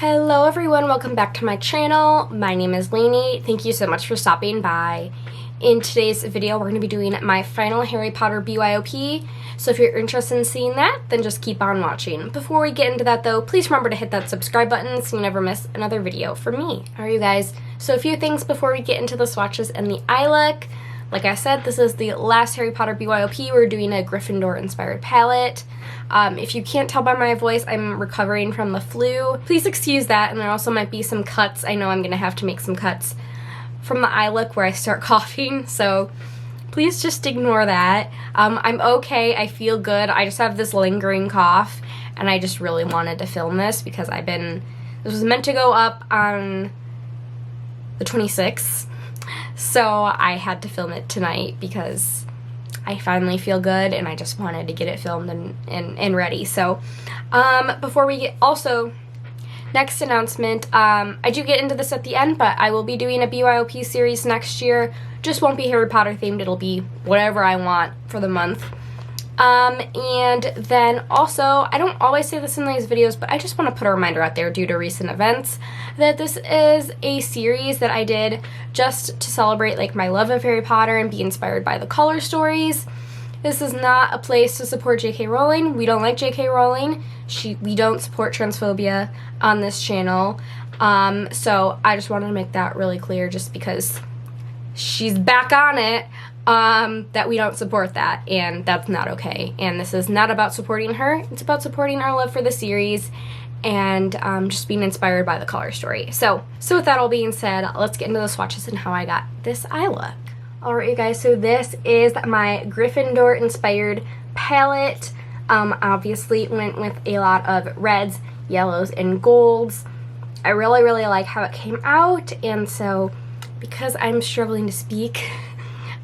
Hello everyone, welcome back to my channel. My name is Lainey. Thank you so much for stopping by. In today's video, we're going to be doing my final Harry Potter BYOP. So if you're interested in seeing that, then just keep on watching. Before we get into that though, please remember to hit that subscribe button so you never miss another video from me. Alright you guys, so a few things before we get into the swatches and the eye look. Like I said, this is the last Harry Potter BYOP. We're doing a Gryffindor inspired palette. If you can't tell by my voice, I'm recovering from the flu. Please excuse that, and there also might be some cuts. I know I'm going to have to make some cuts from the eye look where I start coughing, so please just ignore that. I'm okay, I feel good. I just have this lingering cough, and I just really wanted to film this because this was meant to go up on the 26th. So I had to film it tonight because I finally feel good and I just wanted to get it filmed and ready. So before we get, also, next announcement, I do get into this at the end, but I will be doing a BYOP series next year. Just won't be Harry Potter themed, it'll be whatever I want for the month. And then also, I don't always say this in these videos, but I just want to put a reminder out there due to recent events that this is a series that I did just to celebrate like my love of Harry Potter and be inspired by the color stories. This is not a place to support J.K. Rowling. We don't like J.K. Rowling. We don't support transphobia on this channel. So I just wanted to make that really clear just because she's back on it. That we don't support that, and that's not okay. And this is not about supporting her, it's about supporting our love for the series and just being inspired by the color story. So with that all being said, let's get into the swatches and how I got this eye look. Alright you guys, so this is my Gryffindor inspired palette. Obviously went with a lot of reds, yellows, and golds. I really like how it came out, and so because I'm struggling to speak,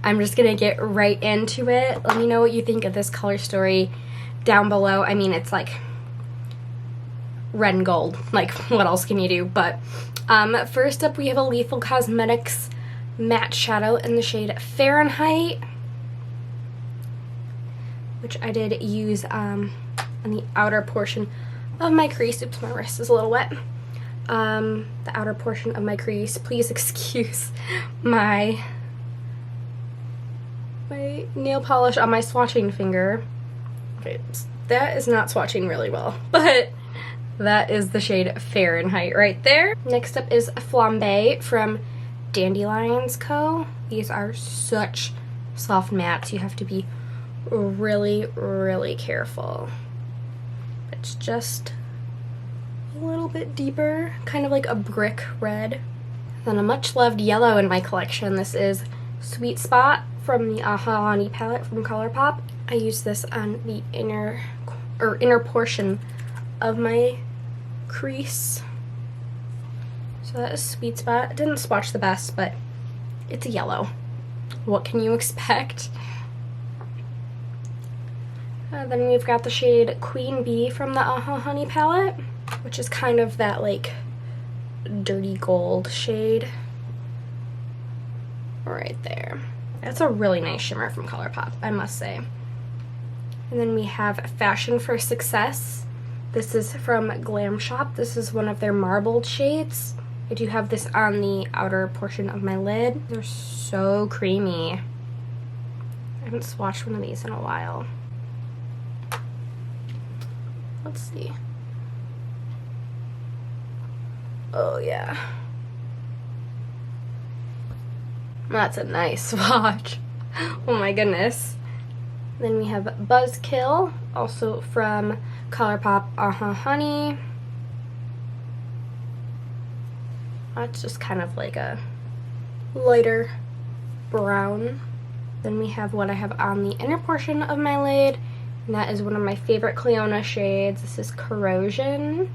I'm just gonna get right into it. Let me know what you think of this color story down below. I mean, it's like red and gold. Like, what else can you do? But first up, we have a Lethal Cosmetics matte shadow in the shade Fahrenheit, which I did use on the outer portion of my crease. Oops, my wrist is a little wet. The outer portion of my crease. Please excuse my nail polish on my swatching finger. Okay, that is not swatching really well, but that is the shade Fahrenheit right there. Next up is Flambe from Dandelions Co. These are such soft mattes. You have to be really careful. It's just a little bit deeper, kind of like a brick red. Then a much loved yellow in my collection. This is Sweet Spot from the Aha Honey palette from ColourPop. I use this on the inner portion of my crease. So that is Sweet Spot. It didn't swatch the best, but it's a yellow. What can you expect? Then we've got the shade Queen Bee from the Aha Honey palette, which is kind of that like dirty gold shade right there. That's a really nice shimmer from ColourPop, I must say. And then we have Fashion for Success. This is from Glam Shop. This is one of their marbled shades. I do have this on the outer portion of my lid. They're so creamy. I haven't swatched one of these in a while. Let's see. Oh yeah. That's a nice swatch. Oh my goodness. Then we have Buzzkill, also from ColourPop Aha Honey. That's just kind of like a lighter brown. Then we have what I have on the inner portion of my lid, and that is one of my favorite Cliona shades. This is Corrosion.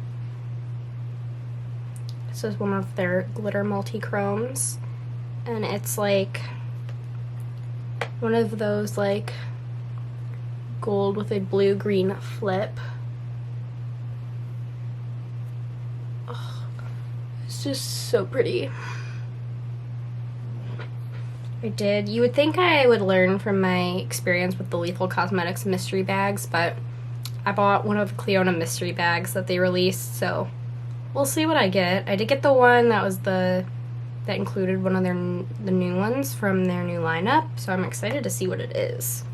This is one of their glitter multi-chromes. And it's like one of those like gold with a blue-green flip. Oh, it's just so pretty. You would think I would learn from my experience with the Lethal Cosmetics mystery bags, but I bought one of the Cliona mystery bags that they released, so we'll see what I get. I did get the one that was that included one of the new ones from their new lineup, so I'm excited to see what it is.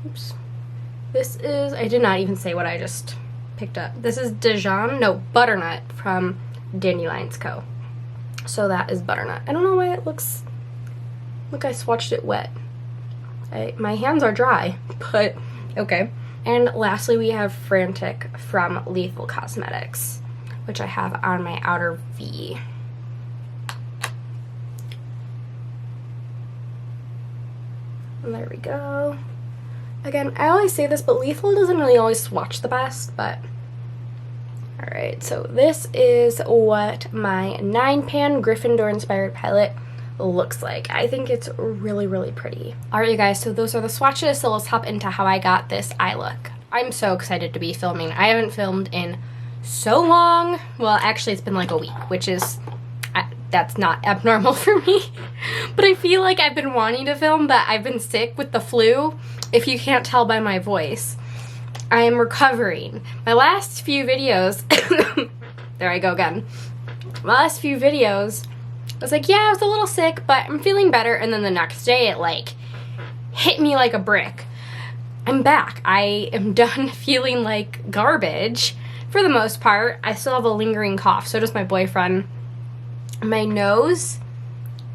Oops. This is, I did not even say what I just picked up. This is Butternut from Dandelions Co. So that is Butternut. I don't know why it looks, look, I swatched it wet. My hands are dry, but okay. And lastly, we have Frantic from Lethal Cosmetics, which I have on my outer V. And there we go. Again, I always say this, but Lethal doesn't really always swatch the best, but alright, so this is what my 9-pan Gryffindor inspired palette looks like. I think it's really, really pretty. Alright, you guys, so those are the swatches, so let's hop into how I got this eye look. I'm so excited to be filming. I haven't filmed in so long. Well, actually, it's been like a week, which is, that's not abnormal for me. But I feel like I've been wanting to film, but I've been sick with the flu, if you can't tell by my voice. I am recovering. My last few videos, there I go again. My last few videos, I was like, yeah, I was a little sick, but I'm feeling better. And then the next day, it like hit me like a brick. I'm back. I am done feeling like garbage for the most part. I still have a lingering cough. So does my boyfriend. My nose,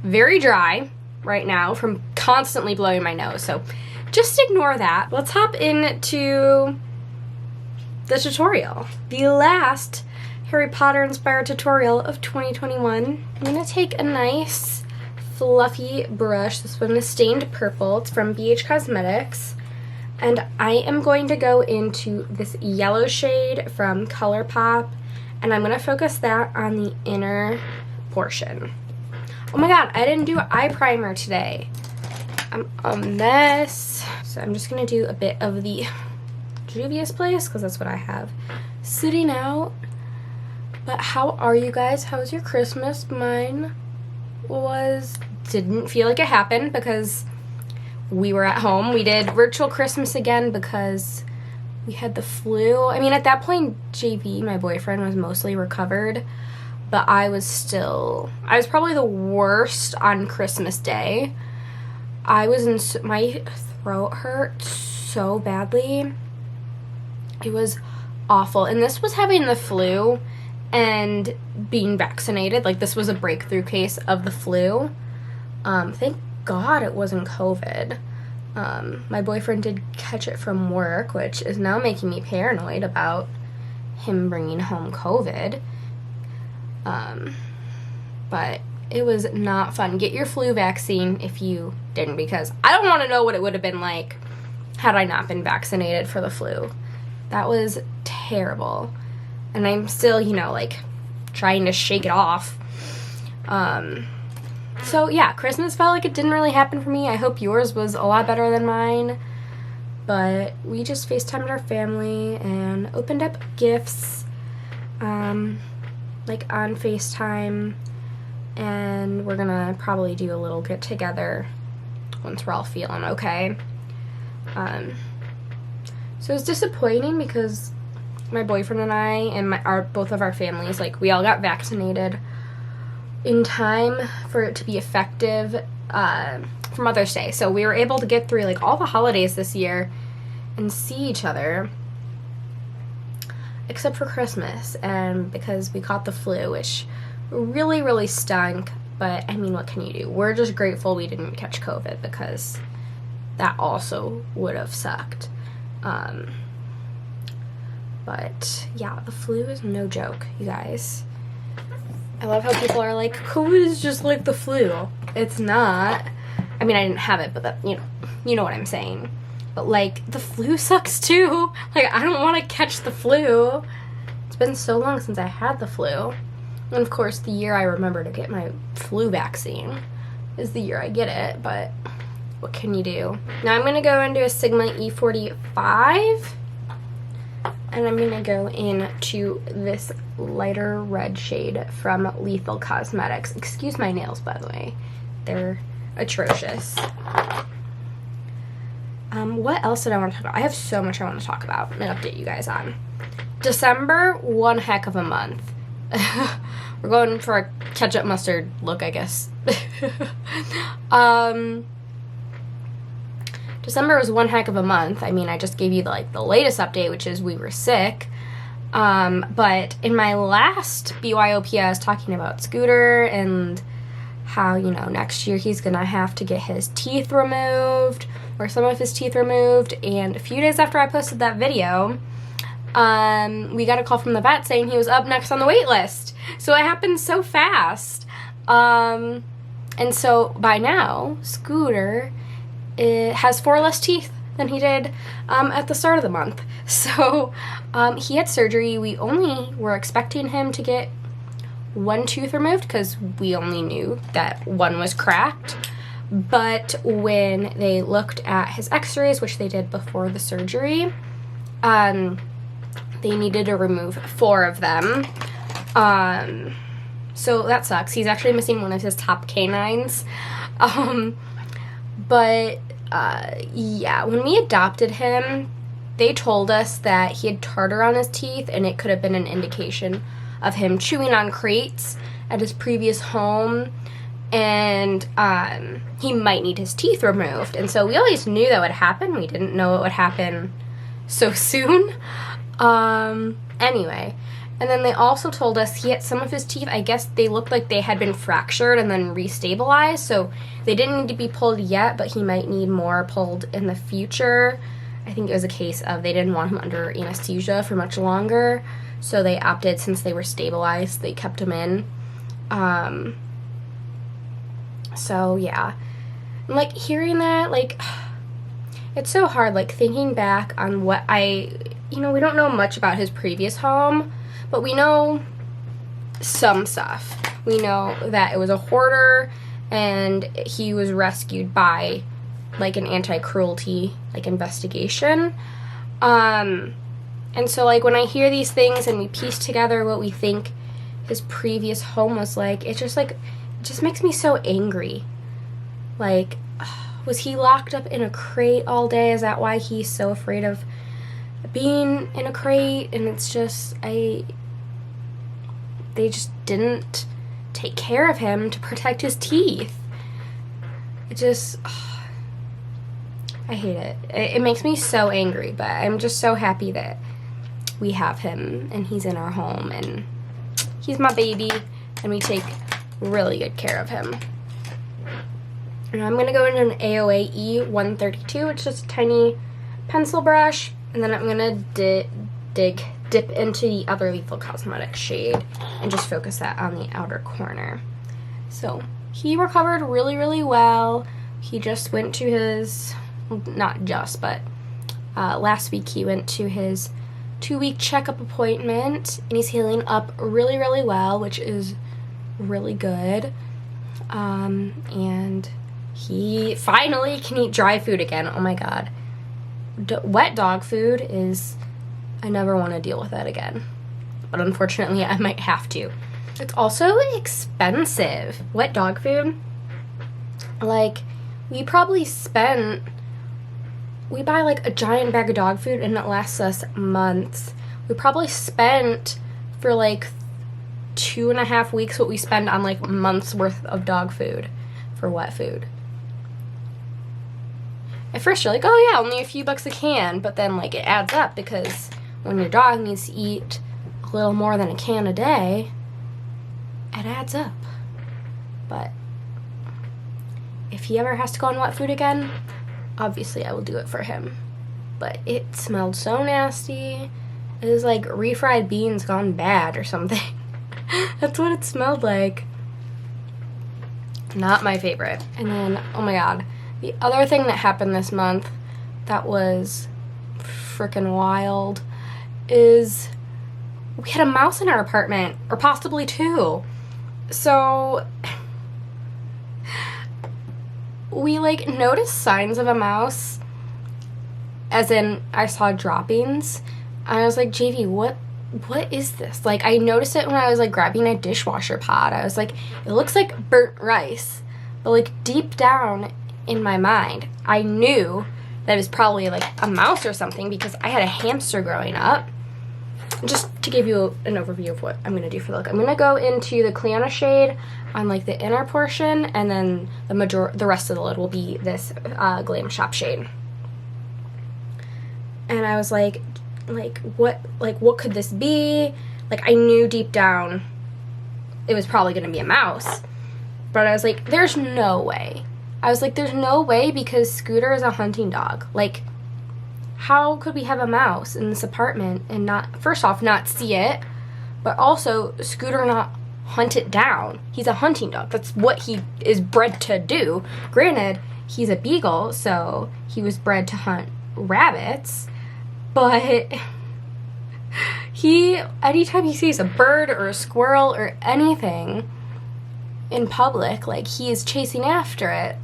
very dry right now from constantly blowing my nose. So just ignore that. Let's hop into the tutorial. The last Harry Potter inspired tutorial of 2021. I'm gonna take a nice fluffy brush. This one is stained purple. It's from BH Cosmetics. And I am going to go into this yellow shade from ColourPop, and I'm gonna focus that on the inner portion. Oh my god, I didn't do eye primer today. I'm a mess. So I'm just gonna do a bit of the Juvia's Place, because that's what I have sitting out. But how are you guys? How was your Christmas? Mine didn't feel like it happened because we were at home. We did virtual Christmas again because we had the flu. I mean, at that point, JV, my boyfriend, was mostly recovered, but I was probably the worst on Christmas Day. My throat hurt so badly. It was awful. And this was having the flu and being vaccinated. Like, this was a breakthrough case of the flu. Thank God it wasn't COVID. My boyfriend did catch it from work, which is now making me paranoid about him bringing home COVID. But it was not fun. Get your flu vaccine if you didn't, because I don't want to know what it would have been like had I not been vaccinated for the flu. That was terrible. And I'm still, like, trying to shake it off. So yeah, Christmas felt like it didn't really happen for me. I hope yours was a lot better than mine. But we just FaceTimed our family and opened up gifts, like on FaceTime. And we're gonna probably do a little get together once we're all feeling okay. So it's disappointing because my boyfriend and I and both of our families, like, we all got vaccinated in time for it to be effective for Mother's Day. So we were able to get through, like, all the holidays this year and see each other, except for Christmas, and because we caught the flu, which really, really stunk. But I mean, what can you do? We're just grateful we didn't catch COVID, because that also would have sucked. But yeah, the flu is no joke, you guys. I love how people are like, COVID is just like the flu. It's not. I mean, I didn't have it, but that, you know what I'm saying. But, like, the flu sucks too. Like, I don't want to catch the flu. It's been so long since I had the flu. And of course, the year I remember to get my flu vaccine is the year I get it, but what can you do? Now I'm going to go into a Sigma E45. And I'm going to go into this lighter red shade from Lethal Cosmetics. Excuse my nails, by the way. They're atrocious. What else did I want to talk about? I have so much I want to talk about and update you guys on. December, one heck of a month. We're going for a ketchup mustard look, I guess. December was one heck of a month. I mean, I just gave you like the latest update, which is we were sick. But in my last BYOP, I was talking about Scooter and how, you know, next year he's gonna have to get his teeth removed, or some of his teeth removed. And a few days after I posted that video, we got a call from the vet saying he was up next on the wait list. So it happened so fast. And so by now, Scooter has 4 less teeth than he did at the start of the month. So he had surgery. We only were expecting him to get 1 tooth removed because we only knew that 1 was cracked. But when they looked at his x-rays, which they did before the surgery, they needed to remove 4 of them. So that sucks. He's actually missing one of his top canines. Yeah, when we adopted him, they told us that he had tartar on his teeth, and it could have been an indication of him chewing on crates at his previous home, and he might need his teeth removed. And so we always knew that would happen. We didn't know it would happen so soon. Anyway, and then they also told us he had some of his teeth, I guess they looked like they had been fractured and then restabilized, so they didn't need to be pulled yet, but he might need more pulled in the future. I think it was a case of they didn't want him under anesthesia for much longer, so they opted, since they were stabilized, they kept him in. So yeah, like hearing that, like, it's so hard, like thinking back on what you know, we don't know much about his previous home, but we know some stuff. We know that it was a hoarder and he was rescued by like an anti-cruelty like investigation. And so like when I hear these things and we piece together what we think his previous home was like, it just makes me so angry. Like, was he locked up in a crate all day? Is that why he's so afraid of being in a crate? And it's just, they just didn't take care of him to protect his teeth. It just, I hate it. It makes me so angry, but I'm just so happy that we have him and he's in our home and he's my baby and we take really good care of him. And I'm going to go into an AOA E132, which is just a tiny pencil brush, and then I'm going to dip into the other Lethal Cosmetics shade and just focus that on the outer corner. So he recovered really, really well. He just went to his, not just, but last week he went to his 2-week checkup appointment, and he's healing up really, really well, which is really good. And he finally can eat dry food again. Oh my god. Wet dog food is, I never want to deal with that again. But unfortunately, I might have to. It's also expensive. Wet dog food. Like, we buy like a giant bag of dog food and it lasts us months. We probably spent for like 2.5 weeks what we spend on like months worth of dog food for wet food. At first you're like, oh yeah, only a few bucks a can, but then like it adds up because when your dog needs to eat a little more than a can a day, it adds up. But if he ever has to go on wet food again, obviously I will do it for him. But it smelled so nasty. It was like refried beans gone bad or something. That's what it smelled like. Not my favorite. And then, oh my god, the other thing that happened this month that was freaking wild is we had a mouse in our apartment, or possibly 2. So we like noticed signs of a mouse, as in I saw droppings. I was like, JV, what is this? Like, I noticed it when I was like grabbing a dishwasher pod. I was like, it looks like burnt rice. But like deep down in my mind, I knew that it was probably like a mouse or something because I had a hamster growing up. just to give you an overview of what I'm going to do for the look. I'm going to go into the Cliona shade on like the inner portion, and then the rest of the lid will be this Glam Shop shade. And I was like what could this be? Like, I knew deep down it was probably going to be a mouse, but I was like, there's no way. I was like, there's no way, because Scooter is a hunting dog. Like, how could we have a mouse in this apartment and not, first off, not see it, but also Scooter not hunt it down? He's a hunting dog. That's what he is bred to do. Granted, he's a beagle, so he was bred to hunt rabbits, but anytime he sees a bird or a squirrel or anything in public, like, he is chasing after it.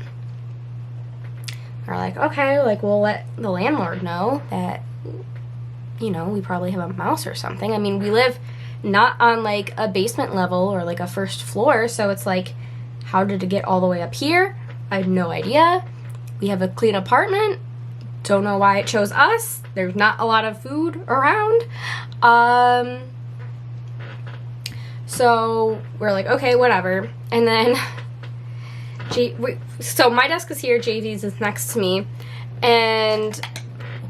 We're like, okay, like, we'll let the landlord know that, you know, we probably have a mouse or something. I mean, we live not on, like, a basement level or, like, a first floor, so it's like, how did it get all the way up here? I have no idea. We have a clean apartment. Don't know why it chose us. There's not a lot of food around. So we're like, okay, whatever. And then so my desk is here, JV's is next to me, and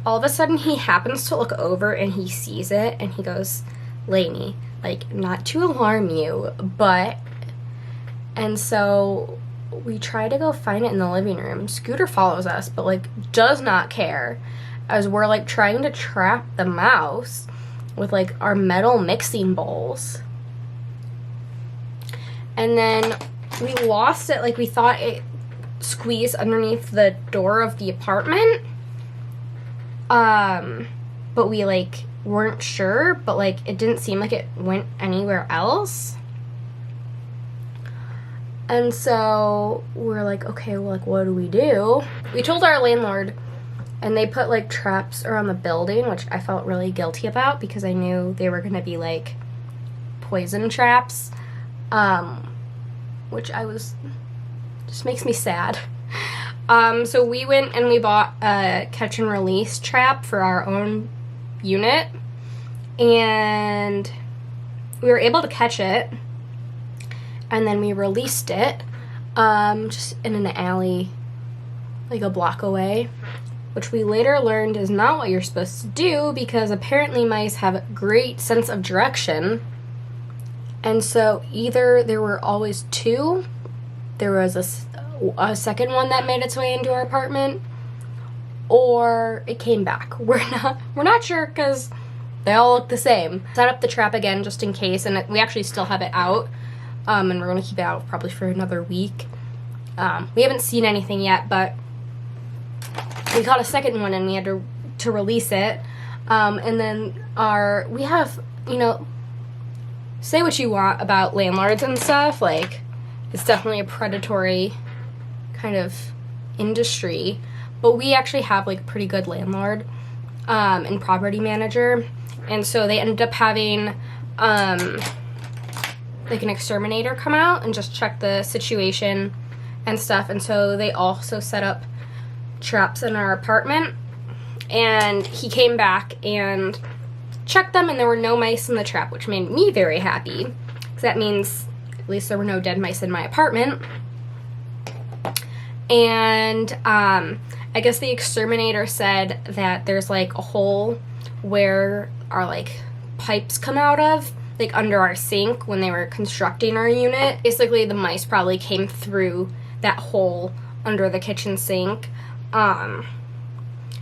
all of a sudden he happens to look over and he sees it and he goes, Lainey, like, not to alarm you, but, and so we try to go find it in the living room. Scooter follows us, but, like, does not care, as we're, like, trying to trap the mouse with, like, our metal mixing bowls. And then we lost it. Like, we thought it squeezed underneath the door of the apartment. But we, like, weren't sure. But, like, it didn't seem like it went anywhere else. And so we're like, okay, well, like, what do we do? We told our landlord, and they put, like, traps around the building, which I felt really guilty about because I knew they were going to be, like, poison traps. Which just makes me sad. So we went and we bought a catch and release trap for our own unit, and we were able to catch it, and then we released it, just in an alley, like a block away, which we later learned is not what you're supposed to do, because apparently mice have a great sense of direction. And so either there were always two, there was a second one that made its way into our apartment, or it came back. We're not sure, because they all look the same. Set up the trap again just in case, and we actually still have it out, and we're going to keep it out probably for another week. We haven't seen anything yet, but we caught a second one and we had to release it. And then we have, you know, say what you want about landlords and stuff, like, it's definitely a predatory kind of industry, but we actually have, like, a pretty good landlord and property manager, and so they ended up having like an exterminator come out and just check the situation and stuff, and so they also set up traps in our apartment, and he came back and checked them, and there were no mice in the trap, which made me very happy, because that means at least there were no dead mice in my apartment. And I guess the exterminator said that there's, like, a hole where our, like, pipes come out of, like, under our sink when they were constructing our unit. Basically, the mice probably came through that hole under the kitchen sink.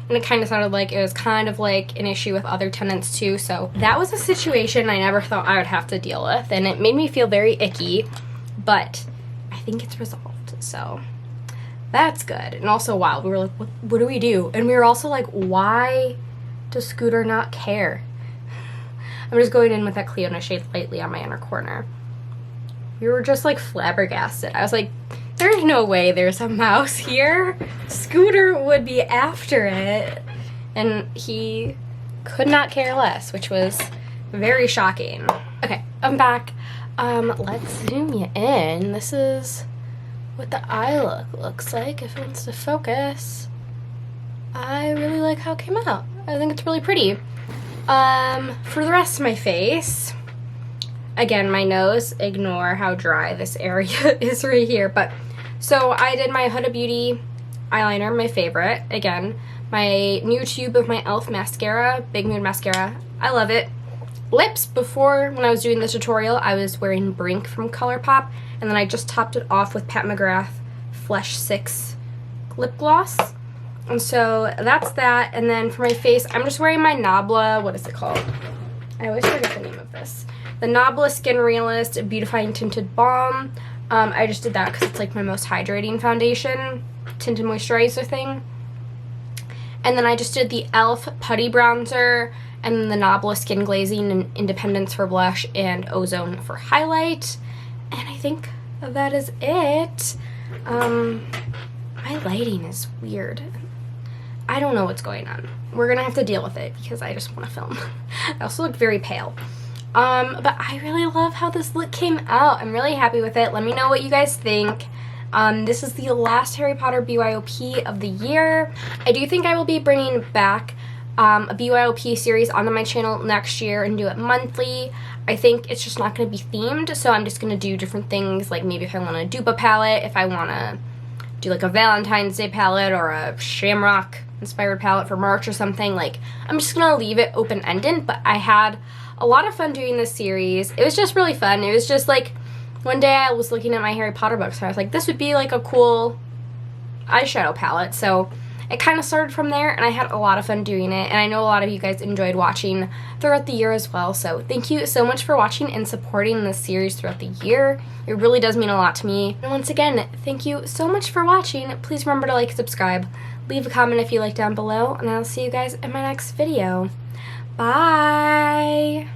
And it kind of sounded like it was kind of like an issue with other tenants too, so that was a situation I never thought I would have to deal with, and it made me feel very icky, but I think it's resolved, so that's good. And also, wow, we were like, what do we do? And we were also like, why does Scooter not care? I'm just going in with that Cliona shade lightly on my inner corner. We were just, like, flabbergasted. I was like, there's no way there's a mouse here. Scooter would be after it. And he could not care less, which was very shocking. Okay, I'm back. Let's zoom you in. This is what the eye look looks like if it wants to focus. I really like how it came out. I think it's really pretty. For the rest of my face, again, my nose, ignore how dry this area is right here. But so I did my Huda Beauty eyeliner, my favorite. Again, my new tube of my e.l.f. mascara, Big Moon mascara. I love it. Lips, before, when I was doing the tutorial, I was wearing Brink from ColourPop, and then I just topped it off with Pat McGrath Flesh 6 lip gloss. And so that's that. And then for my face, I'm just wearing my Nabla, what is it called? I always forget the name of this. The Nabla Skin Realist Beautifying Tinted Balm. I just did that because it's like my most hydrating foundation, tinted moisturizer thing. And then I just did the e.l.f. Putty Bronzer, and then the Nabla Skin Glazing and Independence for blush and Ozone for highlight. And I think that is it. My lighting is weird. I don't know what's going on. We're gonna have to deal with it because I just want to film. I also look very pale. But I really love how this look came out. I'm really happy with it. Let me know what you guys think. This is the last Harry Potter BYOP of the year. I do think I will be bringing back a BYOP series onto my channel next year and do it monthly. I think it's just not going to be themed, so I'm just going to do different things, like maybe if I want a dupe palette, if I want to do like a Valentine's Day palette or a Shamrock inspired palette for March or something. Like, I'm just going to leave it open-ended, but I had a lot of fun doing this series. It was just really fun. It was just like, one day I was looking at my Harry Potter books and I was like, this would be like a cool eyeshadow palette. So it kind of started from there, and I had a lot of fun doing it, and I know a lot of you guys enjoyed watching throughout the year as well. So thank you so much for watching and supporting this series throughout the year. It really does mean a lot to me. And once again, thank you so much for watching. Please remember to like, subscribe, leave a comment if you like down below, and I'll see you guys in my next video. Bye!